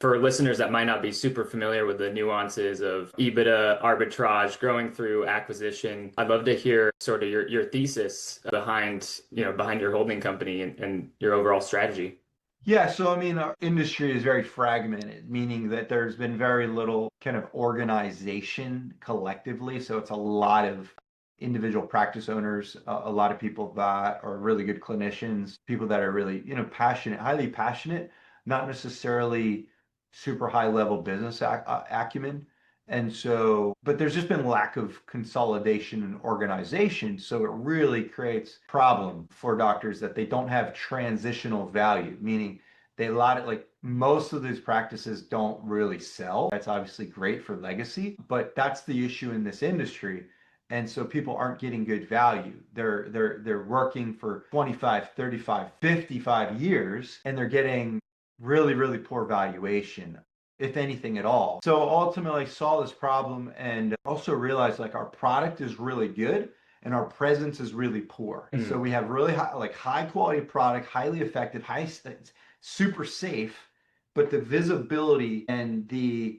For listeners that might not be super familiar with the nuances of EBITDA arbitrage, growing through acquisition, I'd love to hear sort of your thesis behind, behind your holding company and your overall strategy. Yeah, so I mean, our industry is very fragmented, meaning that there's been very little kind of organization collectively. So it's a lot of individual practice owners, a lot of people that are really good clinicians, people that are really, passionate, highly passionate, not necessarily super high level business acumen. And so, but there's just been lack of consolidation and organization. So it really creates problem for doctors that they don't have transitional value, meaning they a lot of like most of these practices don't really sell. That's obviously great for legacy, but that's the issue in this industry. And so people aren't getting good value. They're working for 25, 35, 55 years and they're getting really, really poor valuation, if anything at all. So ultimately I saw this problem and also realized like our product is really good and our presence is really poor. So Mm. we have really high, like high quality product, highly effective, super safe, but the visibility and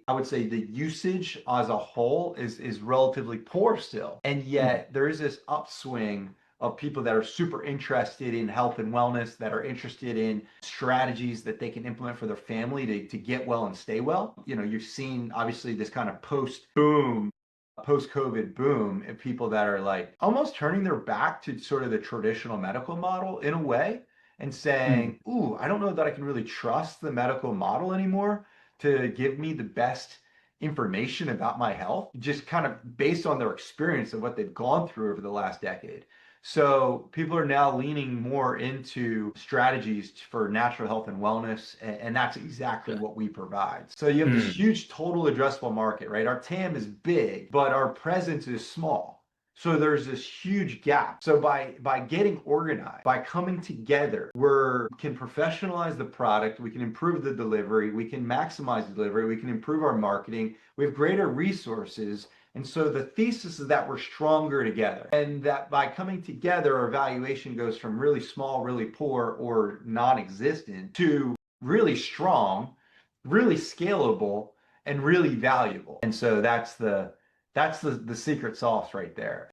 I would say the usage as a whole is relatively poor still. And Mm. yet there is this upswing of people that are super interested in health and wellness, that are interested in strategies that they can implement for their family to get well and stay well. You've seen obviously this kind of post-COVID boom of people that are like almost turning their back to sort of the traditional medical model in a way and Mm. saying, ooh, I don't know that I can really trust the medical model anymore to give me the best information about my health, just kind of based on their experience of what they've gone through over the last decade. So people are now leaning more into strategies for natural health and wellness, and that's exactly Okay. what we provide. So you have this Mm. huge total addressable market, right? Our TAM is big, but our presence is small. So there's this huge gap. So by getting organized, by coming together, we can professionalize the product, we can improve the delivery, we can maximize the delivery, we can improve our marketing, we have greater resources. And so the thesis is that we're stronger together, and that by coming together, our valuation goes from really small, really poor, or non-existent to really strong, really scalable, and really valuable. And so that's the secret sauce right there.